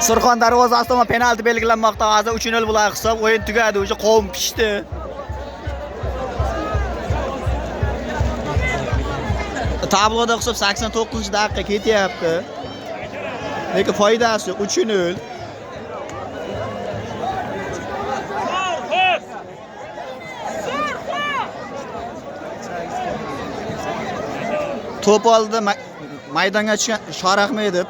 Surxon darvozasi tomon penalti belgilanmoqda. Hozir 3-0 bo'ladi hisob. O'yin tugadi, o'sha qovun pishdi. Tabloda hisob 89-daqiqa ketyapti. Lekin foydasi yo'q, 3-0. To'p oldi, maydonga tushgan Shorahmedov.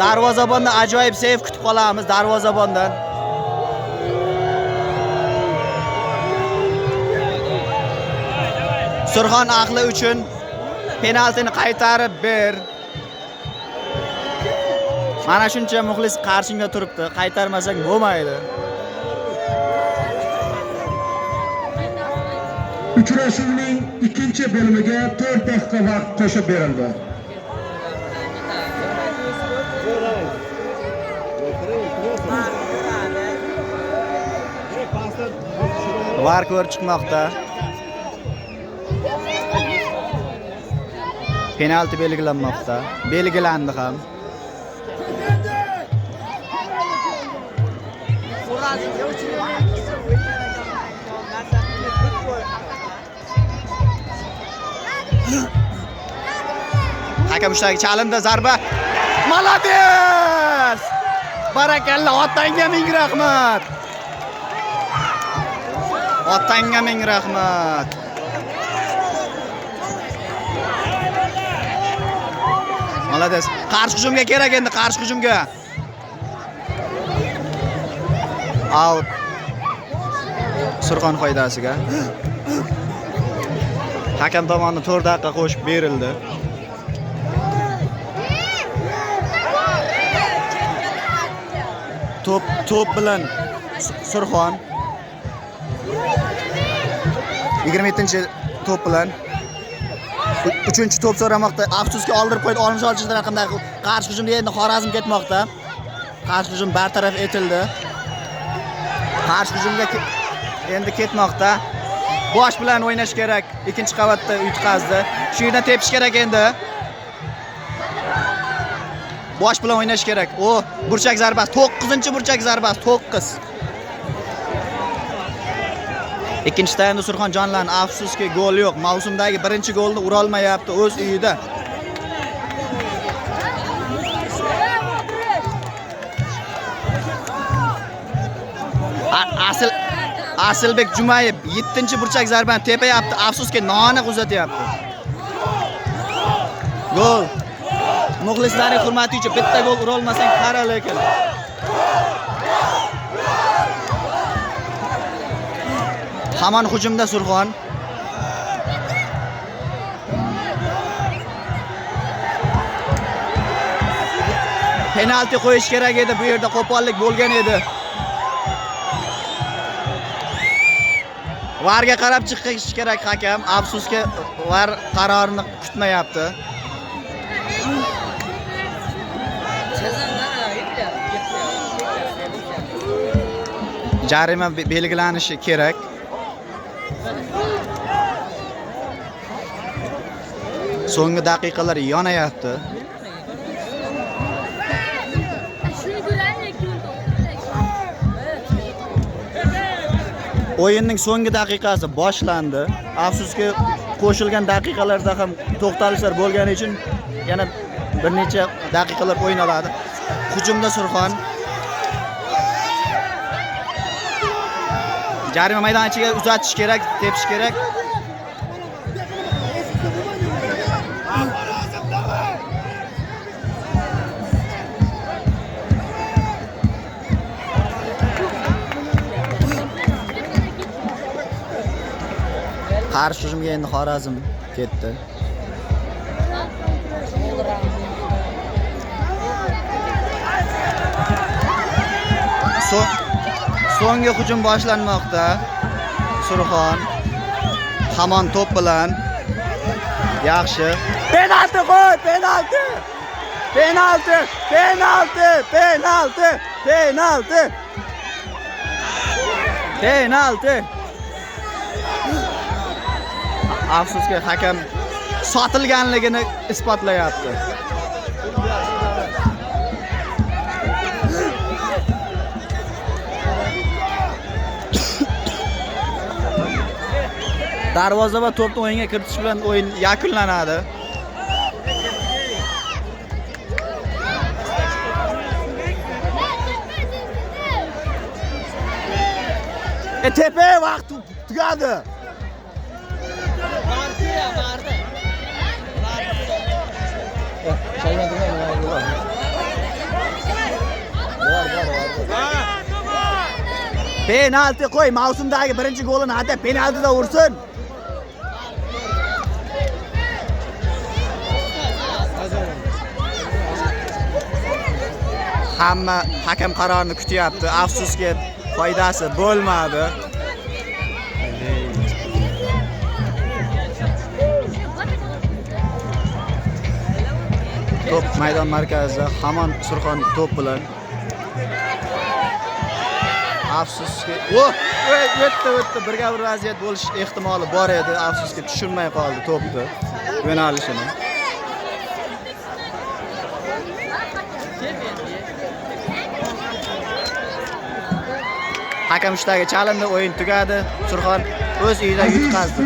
Darvozabondan ajoyib seyf kutib qolamiz darvozabondan. Surxon ahli uchun penaltini qaytarib ber. Mana shuncha muxlis qarshingda turibdi. Qaytarmasak bo'lmaydi. Uchrashuvning ikkinchi bo'limiga 4 daqiqa vaqt qo'shib berildi. VAR ko'rib chiqmoqda. Penalti belgilanmoqda. Belgilandi ham. Hakam ushtagi chalindi, zarba. Malades! Barakalla, otangga ming rahmat. Otangga ming rahmat. Malades. Qarshi hujumga kerak endi, qarshi hujumga. Out. Surxon foydasiga. Hakam tomonidan 4 daqiqa qo'shib berildi. Top bilan Surxon 27-top bilan 3-top so'ramoqda. Afsuski oldirib qo'ydi. Olmish olishdan raqamda qarshi hujumga endi Xorazm ketmoqda. Qarshi hujum bartaraf etildi. Qarshi hujumga endi ketmoqda. Bosh bilan o'ynash kerak. Ikkinchi qavatda yutqazdi. Shu yerdan tepish kerak endi. Bosh bilan o'ynash kerak. O, burchak zarbasi, 9-burchak zarbasi, 9. Ikkinchi taymda Surxon jonlandi. Afsuski gol yo'q. Mavsumdagi birinchi golni ura olmayapti o'z uyida. Asilbek Jumayev 7-burchak zarbani tepayapti. Afsuski noaniq uzatyapti. Gol. Muxlislarning hurmati uchun bitta gol ura olmasang qara lekin. Hamon hujumda Surxon. Penalti qo'yish kerak edi, bu yerda qo'pollik bo'lgan edi. VARga qarab chiqish kerak hakam. Afsuski VAR qarorini kutmayapti. Jarima belgilanishi kerak. So'nggi daqiqalar yonayapti. O'yinning so'nggi daqiqasi boshlandi. Afsuski qo'shilgan daqiqalarda ham to'xtalishlar bo'lgani uchun yana bir necha daqiqalar o'yin oladi. Hujumda Surxon. Jarima maydoniga uzatish kerak, tepish kerak. Qarshi hujumga endi Xorazm ketdi. So'nggi hujum boshlanmoqda. Surxon hamon to'p bilan. Yaxshi. Penalti qo'y, penalti. Penalti, penalti, penalti, penalti. Penalti. Afsuski hakam sotilganligini isbotlayapti. Darvoza va to'pni o'yinga kiritish bilan o'yin yakunlanadi. Tepe vaqt tugadi. Penalti qo'y, mavsumdagi birinchi golini hatta penaltida ursin. Hamma hakam qarorini kutyapti. Afsuski foydasi bo'lmadi. Top maydon markazida hamon Surxon top bilan. Afsuski, o'tdi. Birga bir vaziyat bo'lish ehtimoli bor edi. Afsuski tushunmay qoldi topni yo'nalishini. Hakam ishdagi chalindi, o'yin tugadi. Surxon o'z uyida yutqazdi.